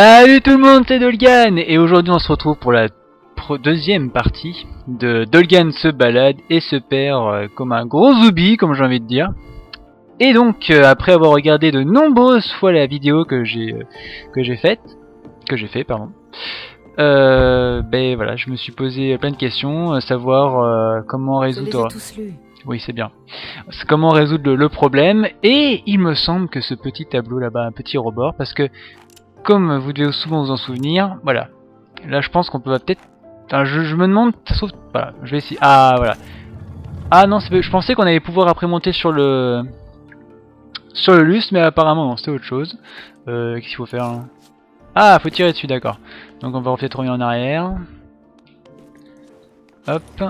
Salut tout le monde, c'est Dolgan et aujourd'hui on se retrouve pour la deuxième partie de Dolgan se balade et se perd comme un gros zoubi, comme j'ai envie de dire. Et donc après avoir regardé de nombreuses fois la vidéo que j'ai fait, ben voilà, je me suis posé plein de questions, savoir comment résoudre. Oui, c'est bien. C'est comment résoudre le problème, et il me semble que ce petit tableau là-bas, un petit rebord, parce que comme vous devez souvent vous en souvenir, voilà. Là, je pense qu'on peut peut-être. Enfin, je me demande, sauf, voilà, je vais essayer. Ah, voilà. Ah non, je pensais qu'on allait pouvoir après monter sur le lustre, mais apparemment non, c'était autre chose. Qu'est-ce qu'il faut faire hein? Ah, faut tirer dessus, d'accord. Donc on va peut-être revenir en arrière. Hop.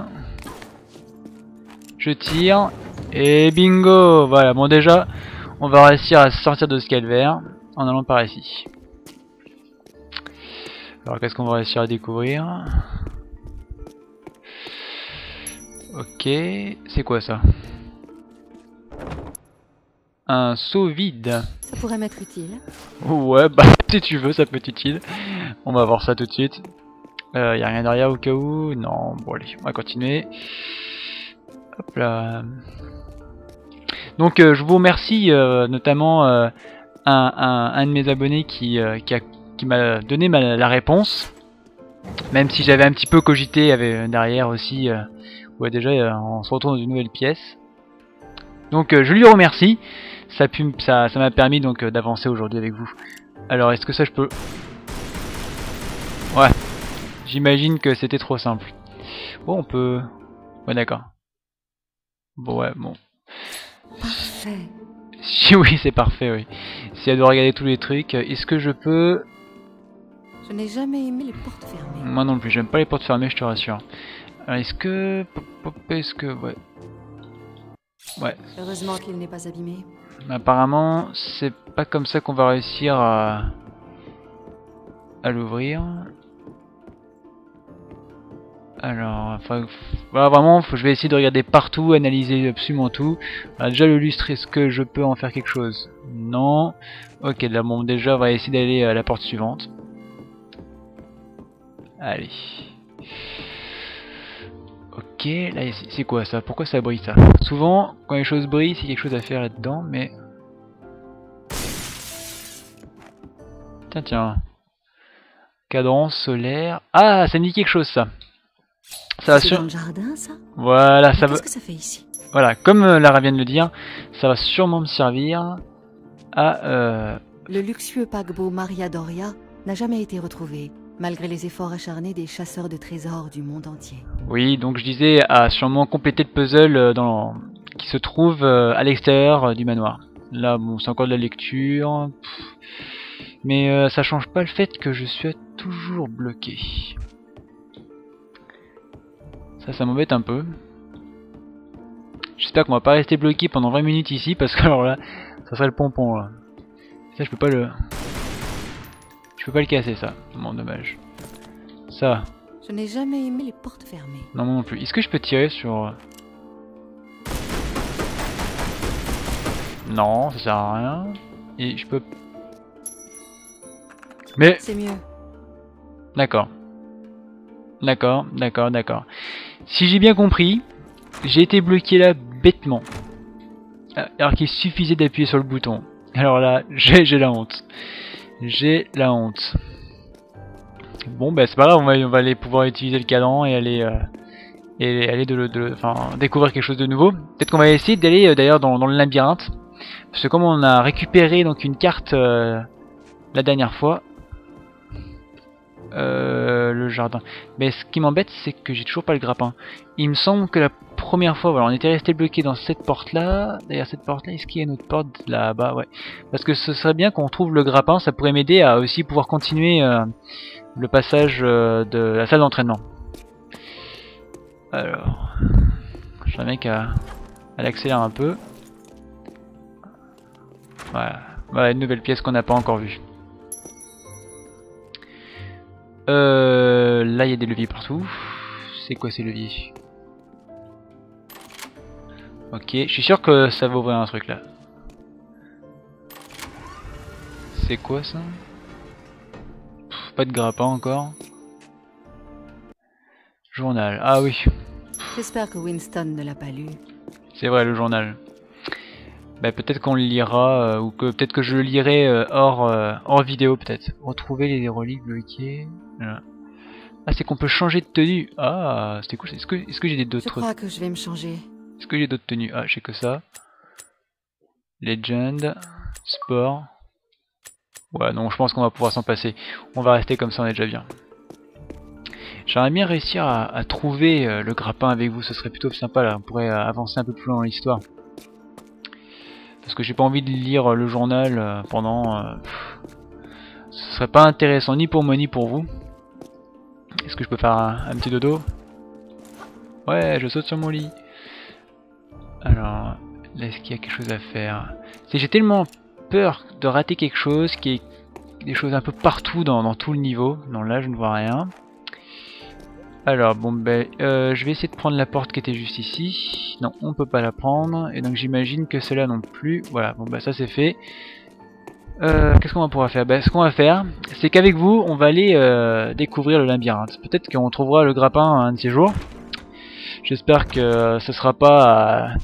Je tire. Et bingo. Voilà, bon déjà, on va réussir à sortir de ce calvaire en allant par ici. Alors qu'est-ce qu'on va réussir à découvrir? Ok, c'est quoi ça? Un seau vide. Ça pourrait m'être utile. Ouais, bah si tu veux, ça peut être utile. On va voir ça tout de suite. Y a rien derrière au cas où? Non, bon allez, on va continuer. Hop là. Donc je vous remercie notamment un de mes abonnés qui m'a donné la réponse. Même si j'avais un petit peu cogité derrière aussi. Ouais déjà on se retrouve dans une nouvelle pièce. Donc je lui remercie. Ça m'a permis donc d'avancer aujourd'hui avec vous. Alors est-ce que ça je peux... Ouais. J'imagine que c'était trop simple. Bon on peut... Ouais d'accord. Bon ouais bon. Parfait. Oui c'est parfait oui. Si elle doit regarder tous les trucs, est-ce que je peux... Je n'ai jamais aimé les portes fermées. Moi non plus, j'aime pas les portes fermées, je te rassure. Alors est-ce que... Ouais. Ouais. Heureusement qu'il n'est pas abîmé. Apparemment, c'est pas comme ça qu'on va réussir à l'ouvrir. Alors, voilà, vraiment, je vais essayer de regarder partout, analyser absolument tout. Alors, déjà le lustre, est-ce que je peux en faire quelque chose? Non. Ok, là bon, déjà on va essayer d'aller à la porte suivante. Allez. Ok, là c'est quoi ça? Pourquoi ça brille ça? Souvent, quand les choses brillent, c'est quelque chose à faire là-dedans, mais... Tiens. Cadran solaire. Ah, ça me dit quelque chose ça. Ça va dans le jardin ça? Voilà, ça va... Qu'est-ce que ça fait ici? Voilà, comme Lara vient de le dire, ça va sûrement me servir à... Le luxueux paquebot Maria Doria n'a jamais été retrouvé, malgré les efforts acharnés des chasseurs de trésors du monde entier. Oui, donc je disais à sûrement compléter le puzzle qui se trouve à l'extérieur du manoir. Là, bon, c'est encore de la lecture. Mais ça change pas le fait que je suis toujours bloqué. Ça m'embête un peu. J'espère qu'on va pas rester bloqué pendant 20 minutes ici, parce que alors là, ça serait le pompon là. Ça, je peux pas le... Je peux pas le casser ça. Bon, dommage. Ça. Je n'ai jamais aimé les portes fermées. Non, moi non plus. Est-ce que je peux tirer sur... Non, ça sert à rien. Et je peux... Mais... C'est mieux. D'accord. D'accord. Si j'ai bien compris, j'ai été bloqué là bêtement. Alors qu'il suffisait d'appuyer sur le bouton. Alors là, j'ai la honte. J'ai la honte. Bon bah c'est pas grave, on va aller pouvoir utiliser le cadran et aller découvrir quelque chose de nouveau. Peut-être qu'on va essayer d'aller d'ailleurs dans le labyrinthe. Parce que comme on a récupéré donc une carte la dernière fois, le jardin. Mais ce qui m'embête, c'est que j'ai toujours pas le grappin. Il me semble que la première fois, voilà, on était resté bloqué dans cette porte-là. D'ailleurs, cette porte-là, est-ce qu'il y a une autre porte là-bas? Ouais. Parce que ce serait bien qu'on trouve le grappin, ça pourrait m'aider à aussi pouvoir continuer le passage de la salle d'entraînement. Alors, j'aimerais bien qu'elle accélère un peu. Voilà, une nouvelle pièce qu'on n'a pas encore vue. Là il y a des leviers partout. C'est quoi ces leviers? Ok, je suis sûr que ça va ouvrir un truc là. C'est quoi ça? pas de grappin encore. Journal, ah oui. J'espère que Winston ne l'a pas lu. C'est vrai, le journal. Bah, peut-être qu'on le lira, ou que peut-être que je le lirai hors vidéo peut-être. Retrouver les reliques bloquées. Voilà. Ah, c'est qu'on peut changer de tenue. Ah, c'était cool. Est-ce que j'ai d'autres... Je crois que je vais me changer. Est-ce que j'ai d'autres tenues? Ah, j'ai que ça. Legend. Sport. Ouais, non, je pense qu'on va pouvoir s'en passer. On va rester comme ça, on est déjà bien. J'aimerais bien réussir à trouver le grappin avec vous. Ce serait plutôt sympa, là. On pourrait avancer un peu plus loin dans l'histoire. Parce que j'ai pas envie de lire le journal pendant... ce serait pas intéressant ni pour moi ni pour vous. Est-ce que je peux faire un petit dodo? Ouais, je saute sur mon lit. Alors, là, est-ce qu'il y a quelque chose à faire? J'ai tellement peur de rater quelque chose, qu'il y ait des choses un peu partout dans tout le niveau. Non, là, je ne vois rien. Alors, bon, ben, je vais essayer de prendre la porte qui était juste ici. Non, on peut pas la prendre. Et donc, j'imagine que celle-là non plus. Voilà, bon, bah, ça, c'est fait. Qu'est-ce qu'on va pouvoir faire? Ce qu'on va faire, c'est qu'avec vous, on va aller découvrir le labyrinthe. Peut-être qu'on trouvera le grappin un de ces jours. J'espère que ce sera pas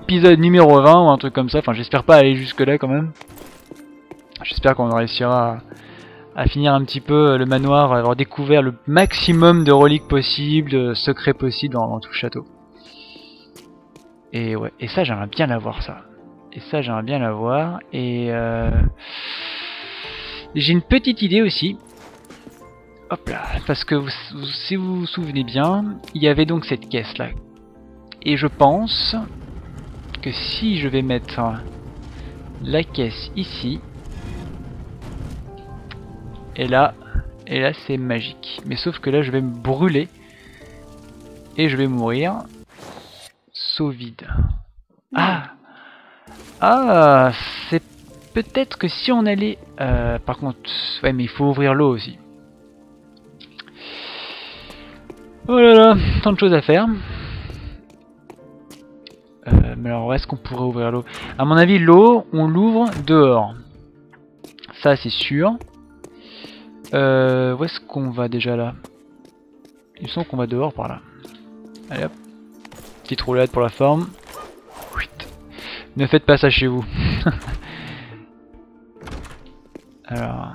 épisode numéro 20 ou un truc comme ça. Enfin, j'espère pas aller jusque là quand même. J'espère qu'on réussira à finir un petit peu le manoir, avoir découvert le maximum de reliques possibles, de secrets possibles dans tout le château. Et ouais, et ça j'aimerais bien l'avoir ça. Et ça j'aimerais bien l'avoir. Et j'ai une petite idée aussi. Hop là, parce que si vous vous souvenez bien, il y avait donc cette caisse là. Et je pense que si je vais mettre la caisse ici, et là c'est magique. Mais sauf que là je vais me brûler et je vais mourir. Saut vide. Ah, c'est peut-être que si on allait... par contre, ouais, mais il faut ouvrir l'eau aussi. Oh là là, tant de choses à faire. Mais alors, où est-ce qu'on pourrait ouvrir l'eau? À mon avis, l'eau, on l'ouvre dehors. Ça, c'est sûr. Où est-ce qu'on va déjà là? Il me semble qu'on va dehors par là. Allez hop. Petite roulade pour la forme. Ne faites pas ça chez vous. Alors,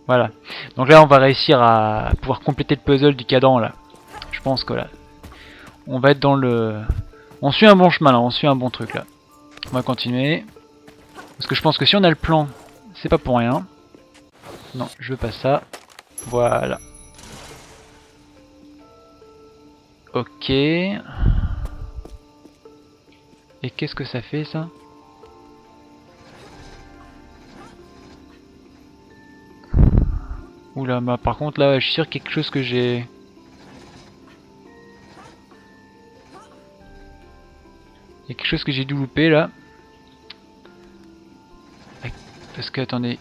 voilà. Donc là, on va réussir à pouvoir compléter le puzzle du cadran là. Je pense que là, on va être dans le... On suit un bon chemin là, on suit un bon truc là. On va continuer. Parce que je pense que si on a le plan, c'est pas pour rien. Non, je veux pas ça. Voilà. Ok. Et qu'est-ce que ça fait ça? Oula, bah par contre là, je tire quelque chose que j'ai... Il y a quelque chose que j'ai dû louper là. Parce que attendez,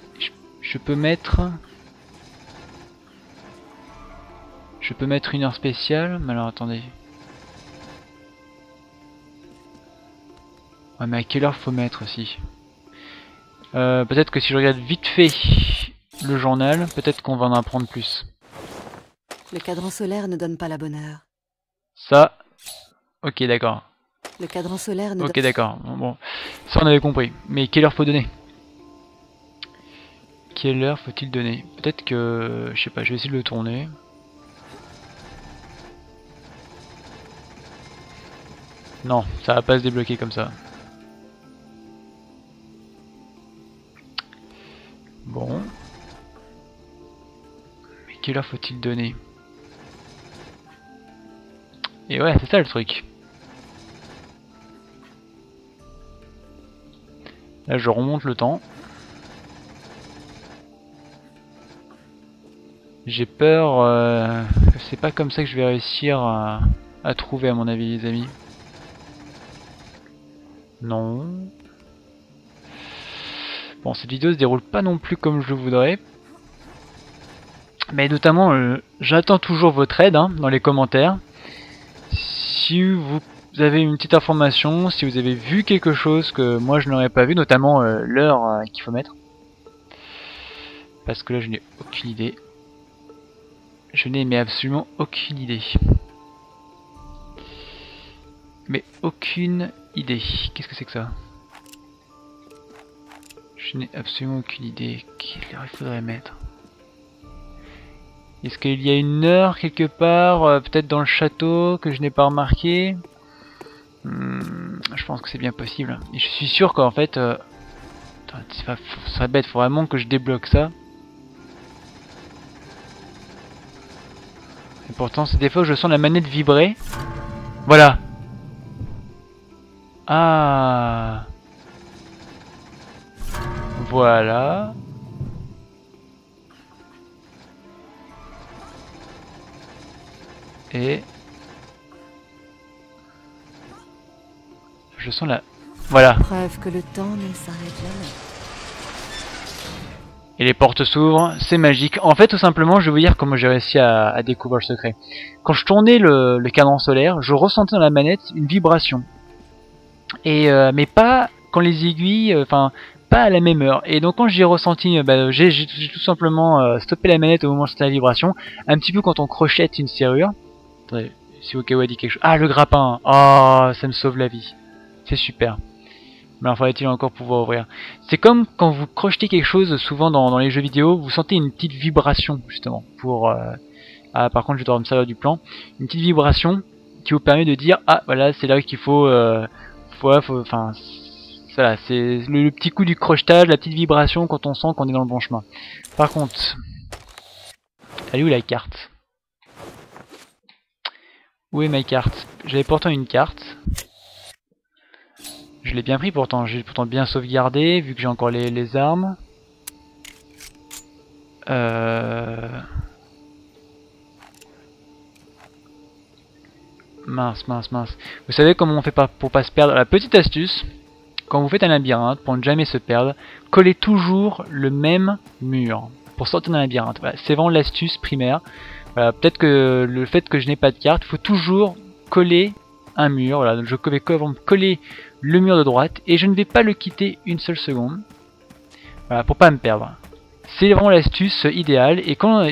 je peux mettre... Je peux mettre une heure spéciale, mais alors attendez. Ouais, mais à quelle heure faut mettre aussi? Peut-être que si je regarde vite fait le journal, peut-être qu'on va en apprendre plus. Le cadran solaire ne donne pas la bonne heure. Ça, ok d'accord. Le cadran solaire ne Ok d'accord, bon, ça on avait compris. Mais quelle heure faut donner? Quelle heure faut-il donner? Peut-être que... Je sais pas, je vais essayer de le tourner. Non, ça va pas se débloquer comme ça. Bon. Mais quelle heure faut-il donner? Et ouais, c'est ça le truc. Là, je remonte le temps. J'ai peur que c'est pas comme ça que je vais réussir à trouver, à mon avis, les amis. Non. Bon, cette vidéo se déroule pas non plus comme je le voudrais. Mais notamment, j'attends toujours votre aide dans les commentaires. Si vous avez une petite information, si vous avez vu quelque chose que moi je n'aurais pas vu, notamment l'heure qu'il faut mettre. Parce que là je n'ai aucune idée. Je n'ai mais absolument aucune idée. Mais aucune idée. Qu'est-ce que c'est que ça? Je n'ai absolument aucune idée. Quelle heure il faudrait mettre? Est-ce qu'il y a une heure quelque part, peut-être dans le château, que je n'ai pas remarqué? Je pense que c'est bien possible. Et je suis sûr qu'en fait... ça serait bête, faut vraiment que je débloque ça. Et pourtant, c'est des fois que je sens la manette vibrer. Voilà. Ah. Voilà. Et... je sens la... voilà. Preuve que le temps ne s'arrête jamais. Et les portes s'ouvrent, c'est magique. En fait, tout simplement, je vais vous dire comment j'ai réussi à découvrir le secret. Quand je tournais le cadran solaire, je ressentais dans la manette une vibration. Et mais pas quand les aiguilles, enfin pas à la même heure. Et donc quand j'ai ressenti, j'ai tout simplement stoppé la manette au moment où c'était la vibration. Un petit peu quand on crochette une serrure. Attendez, si Okawa dit quelque chose. Ah, le grappin. Oh, ça me sauve la vie. C'est super. Mais alors faudrait-il encore pouvoir ouvrir. C'est comme quand vous crochetez quelque chose, souvent dans les jeux vidéo, vous sentez une petite vibration justement. Ah, par contre je dois me servir du plan. Une petite vibration qui vous permet de dire ah voilà c'est là qu'il faut, enfin voilà, c'est le petit coup du crochetage, la petite vibration quand on sent qu'on est dans le bon chemin. Par contre, elle est où la carte? Où est ma carte? J'avais pourtant une carte. Je l'ai bien pris pourtant, j'ai pourtant bien sauvegardé, vu que j'ai encore les armes. Mince. Vous savez comment on fait pour pas se perdre? La petite astuce, quand vous faites un labyrinthe, pour ne jamais se perdre, collez toujours le même mur pour sortir d'un labyrinthe. Voilà, c'est vraiment l'astuce primaire. Voilà, peut-être que le fait que je n'ai pas de carte, il faut toujours coller un mur. Voilà, donc je vais coller le mur de droite et je ne vais pas le quitter une seule seconde. Voilà, pour pas me perdre. C'est vraiment l'astuce idéale. Et quand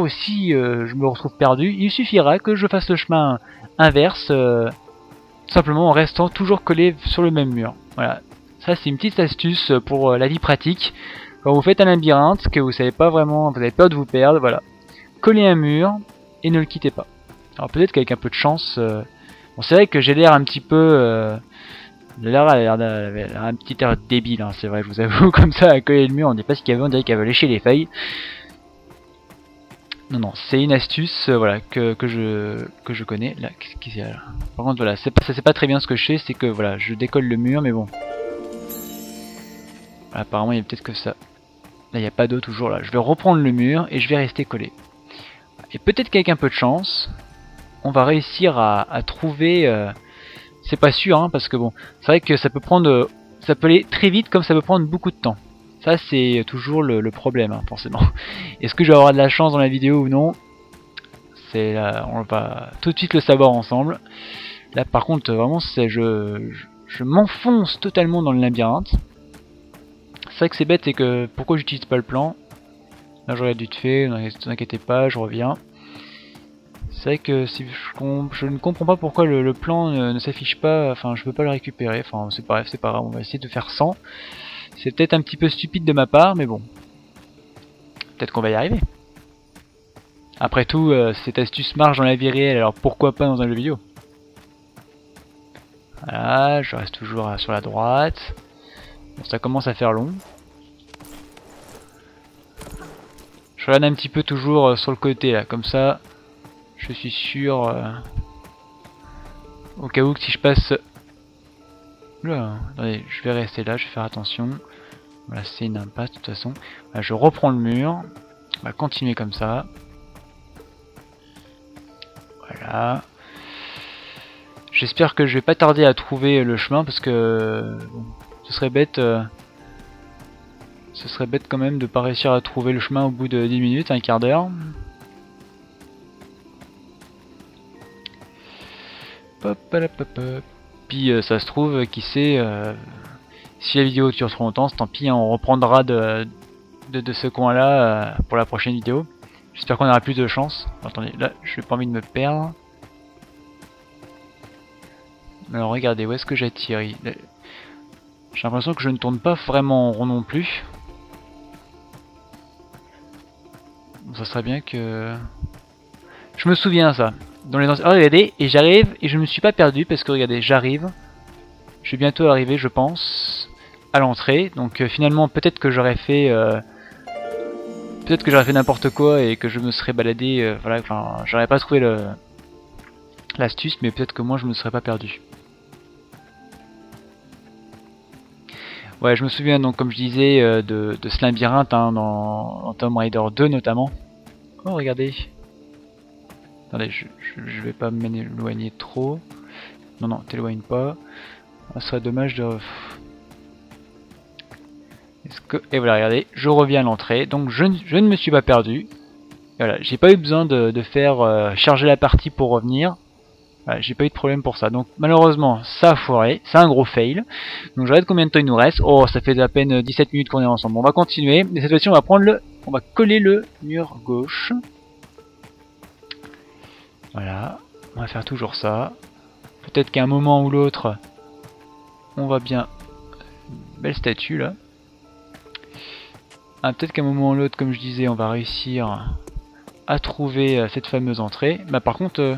si je me retrouve perdu, il suffira que je fasse le chemin inverse, simplement en restant toujours collé sur le même mur. Voilà, ça c'est une petite astuce pour la vie pratique. Quand vous faites un labyrinthe, que vous savez pas vraiment, vous avez peur de vous perdre, voilà, collez un mur et ne le quittez pas. Alors peut-être qu'avec un peu de chance, bon c'est vrai que j'ai l'air un petit peu, un petit air débile, hein, c'est vrai, je vous avoue, comme ça à coller le mur, on ne dit pas ce qu'il y avait, on dirait qu'elle va lécher les feuilles. Non, c'est une astuce, voilà, que je connais. Là, qu'est-ce qu'il y a là? Par contre, voilà, c'est pas très bien ce que je fais, c'est que voilà, je décolle le mur, mais bon. Voilà, apparemment, il y a peut-être que ça. Là, il n'y a pas d'eau toujours là. Je vais reprendre le mur et je vais rester collé. Et peut-être qu'avec un peu de chance, on va réussir à trouver. C'est pas sûr, hein, parce que bon, c'est vrai que ça peut prendre, ça peut aller très vite comme ça peut prendre beaucoup de temps. Ça c'est toujours le problème, hein, forcément. Est-ce que je vais avoir de la chance dans la vidéo ou non? C'est on va tout de suite le savoir ensemble. Là par contre vraiment je m'enfonce totalement dans le labyrinthe. C'est vrai que c'est bête, c'est que pourquoi j'utilise pas le plan? Là j'aurais dû te faire, ne vous inquiétez pas, je reviens. C'est vrai que si je ne comprends pas pourquoi le plan ne s'affiche pas, enfin je peux pas le récupérer, enfin c'est pas grave, on va essayer de faire 100. C'est peut-être un petit peu stupide de ma part, mais bon. Peut-être qu'on va y arriver. Après tout, cette astuce marche dans la vie réelle, alors pourquoi pas dans un jeu vidéo? Voilà, je reste toujours sur la droite. Bon, ça commence à faire long. Je regarde un petit peu toujours sur le côté là, comme ça. Je suis sûr, au cas où que si je passe... Là, attendez, je vais rester là, je vais faire attention. Voilà, c'est une impasse de toute façon. Voilà, je reprends le mur. On va continuer comme ça. Voilà. J'espère que je vais pas tarder à trouver le chemin parce que bon, ce serait bête quand même de pas réussir à trouver le chemin au bout de 10 minutes, un quart d'heure. Puis ça se trouve, qui sait, si la vidéo dure trop longtemps, tant pis, hein, on reprendra de ce coin-là pour la prochaine vidéo. J'espère qu'on aura plus de chance. Attendez, là, je n'ai pas envie de me perdre. Alors regardez, où est-ce que j'attire? J'ai l'impression que je ne tourne pas vraiment en rond non plus. Bon, ça serait bien que... Je me souviens ça. Dans les... Oh regardez, et j'arrive, et je ne me suis pas perdu, parce que regardez, j'arrive. Je vais bientôt arriver, je pense, à l'entrée. Donc finalement, peut-être que j'aurais fait... Peut-être que j'aurais fait n'importe quoi, et que je me serais baladé... voilà, enfin, j'aurais pas trouvé l'astuce, mais peut-être que moi, je me serais pas perdu. Ouais, je me souviens donc, comme je disais, de ce labyrinthe hein, dans Tomb Raider 2 notamment. Oh, regardez. Attendez, je vais pas m'éloigner trop. Non, non, t'éloigne pas. Ça serait dommage de... Et voilà, regardez, je reviens à l'entrée. Donc, je ne me suis pas perdu. Voilà, j'ai pas eu besoin de faire charger la partie pour revenir. Voilà, j'ai pas eu de problème pour ça. Donc malheureusement ça a foiré, c'est un gros fail. Donc je regarde combien de temps il nous reste. Oh, ça fait à peine 17 minutes qu'on est ensemble. On va continuer. Mais cette fois-ci on va coller le mur gauche. Voilà, on va faire toujours ça. Peut-être qu'à un moment ou l'autre, on va bien... Belle statue là. Ah, peut-être qu'à un moment ou l'autre, comme je disais, on va réussir à trouver cette fameuse entrée. Bah par contre...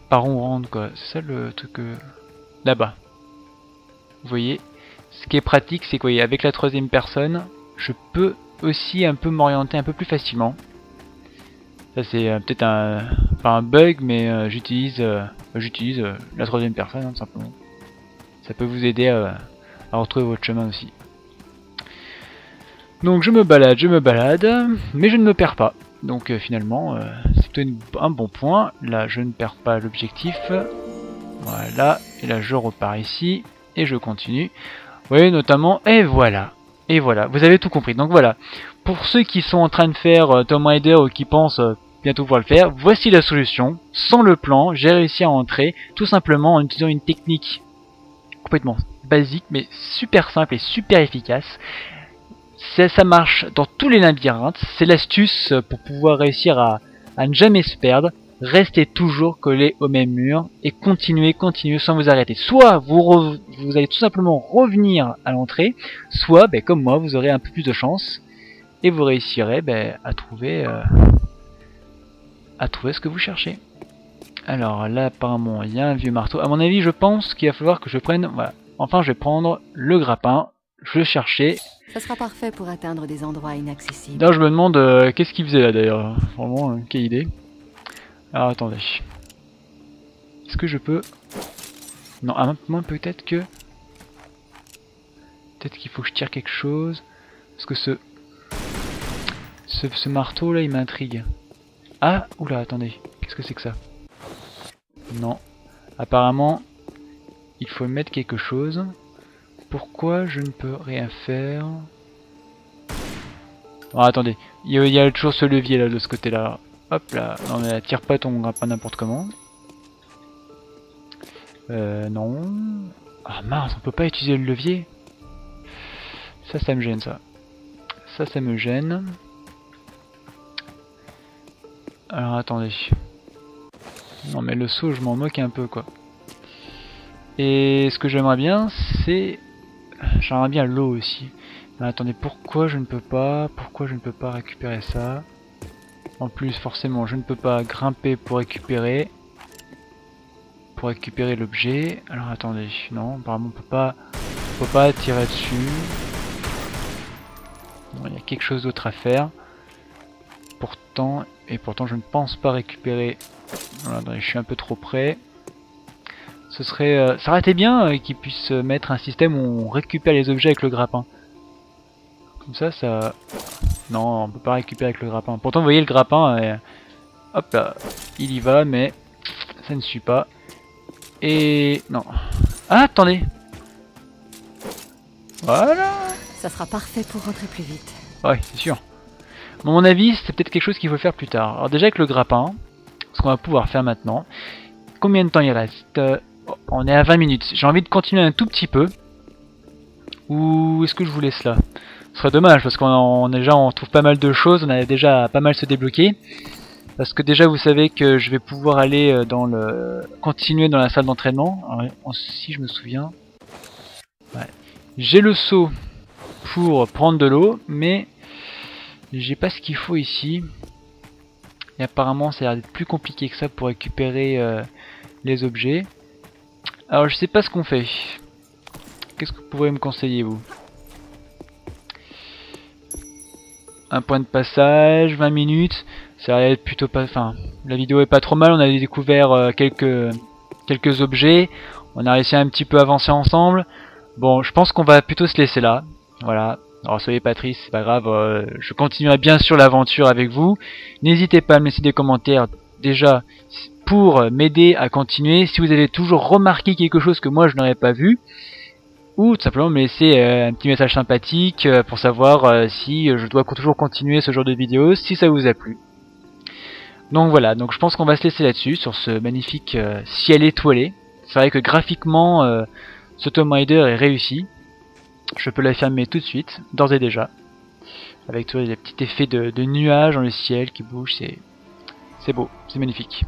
par où on rentre quoi, c'est ça le truc là-bas. Vous voyez, ce qui est pratique c'est que avec la troisième personne, je peux aussi un peu m'orienter un peu plus facilement. Ça c'est peut-être pas un bug, mais j'utilise la troisième personne hein, tout simplement. Ça peut vous aider à retrouver votre chemin aussi. Donc je me balade, mais je ne me perds pas. Donc finalement, c'est plutôt un bon point. Là, je ne perds pas l'objectif. Voilà. Et là, je repars ici. Et je continue. Vous voyez, notamment... Et voilà. Et voilà. Vous avez tout compris. Donc voilà. Pour ceux qui sont en train de faire Tomb Raider ou qui pensent bientôt pouvoir le faire, voici la solution. Sans le plan, j'ai réussi à entrer. Tout simplement en utilisant une technique complètement basique, mais super simple et super efficace. Ça marche dans tous les labyrinthes, c'est l'astuce pour pouvoir réussir à ne jamais se perdre. Restez toujours collé au même mur et continuez sans vous arrêter. Soit vous allez tout simplement revenir à l'entrée, soit comme moi vous aurez un peu plus de chance et vous réussirez à trouver ce que vous cherchez. Alors là apparemment il y a un vieux marteau. À mon avis je pense qu'il va falloir que je prenne... Voilà. Enfin je vais prendre le grappin. Je cherchais. Ça sera parfait pour atteindre des endroits inaccessibles. Là, je me demande qu'est-ce qu'il faisait là d'ailleurs. Vraiment, quelle idée. Alors attendez. Est-ce que je peux... Non, à moins peut-être que... Peut-être qu'il faut que je tire quelque chose. Parce que ce marteau là, il m'intrigue. Ah, oula, attendez. Qu'est-ce que c'est que ça? Non. Apparemment, il faut mettre quelque chose. Pourquoi je ne peux rien faire? Oh, attendez, il y a toujours ce levier là de ce côté là. Hop là, non mais tire pas ton grappin n'importe comment. Non. Ah mince, on peut pas utiliser le levier. Ça me gêne ça. Ça me gêne. Alors attendez. Non mais le saut je m'en moque un peu quoi. Et ce que j'aimerais bien c'est... J'aimerais bien l'eau aussi. Mais attendez, pourquoi je ne peux pas récupérer ça? En plus, forcément, je ne peux pas grimper pour récupérer l'objet. Alors attendez, non, apparemment on peut pas tirer dessus. Bon, il y a quelque chose d'autre à faire. Pourtant je ne pense pas récupérer. Voilà, attendez, je suis un peu trop près. Ce serait, ça aurait été bien qu'ils puissent mettre un système où on récupère les objets avec le grappin. Comme ça... Non, on peut pas récupérer avec le grappin. Pourtant, vous voyez le grappin, hop là, il y va, mais ça ne suit pas. Et... non. Ah, attendez. Voilà. Ça sera parfait pour rentrer plus vite. Ouais, c'est sûr. À mon avis, c'est peut-être quelque chose qu'il faut faire plus tard. Alors déjà avec le grappin, ce qu'on va pouvoir faire maintenant. Combien de temps il reste? On est à 20 minutes. J'ai envie de continuer un tout petit peu. Ou est-ce que je vous laisse là? Ce serait dommage parce déjà on trouve pas mal de choses, on a déjà pas mal se débloquer. Parce que déjà vous savez que je vais pouvoir aller continuer dans la salle d'entraînement. Si je me souviens. Ouais. J'ai le seau pour prendre de l'eau, mais j'ai pas ce qu'il faut ici. Et apparemment ça a l'air d'être plus compliqué que ça pour récupérer les objets. Alors je sais pas ce qu'on fait. Qu'est-ce que vous pourriez me conseiller vous? Un point de passage, 20 minutes. Ça va être plutôt pas... Enfin, la vidéo est pas trop mal. On a découvert quelques objets. On a réussi à un petit peu avancer ensemble. Bon, je pense qu'on va plutôt se laisser là. Voilà. Alors soyez pas triste, c'est pas grave. Je continuerai bien sûr l'aventure avec vous. N'hésitez pas à me laisser des commentaires déjà pour m'aider à continuer. Si vous avez toujours remarqué quelque chose que moi je n'aurais pas vu. Ou tout simplement me laisser un petit message sympathique pour savoir si je dois toujours continuer ce genre de vidéos, si ça vous a plu. Donc voilà, donc je pense qu'on va se laisser là-dessus, sur ce magnifique ciel étoilé. C'est vrai que graphiquement, ce Tomb Raider est réussi. Je peux l'affirmer tout de suite, d'ores et déjà. Avec tous les petits effets de nuages dans le ciel qui bougent, c'est beau, c'est magnifique.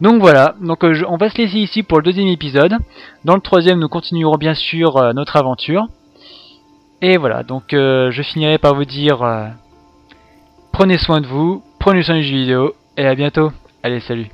Donc voilà, donc on va se laisser ici pour le deuxième épisode. Dans le troisième, nous continuerons bien sûr notre aventure. Et voilà, donc je finirai par vous dire prenez soin de vous, prenez soin du jeu vidéo, et à bientôt. Allez, salut.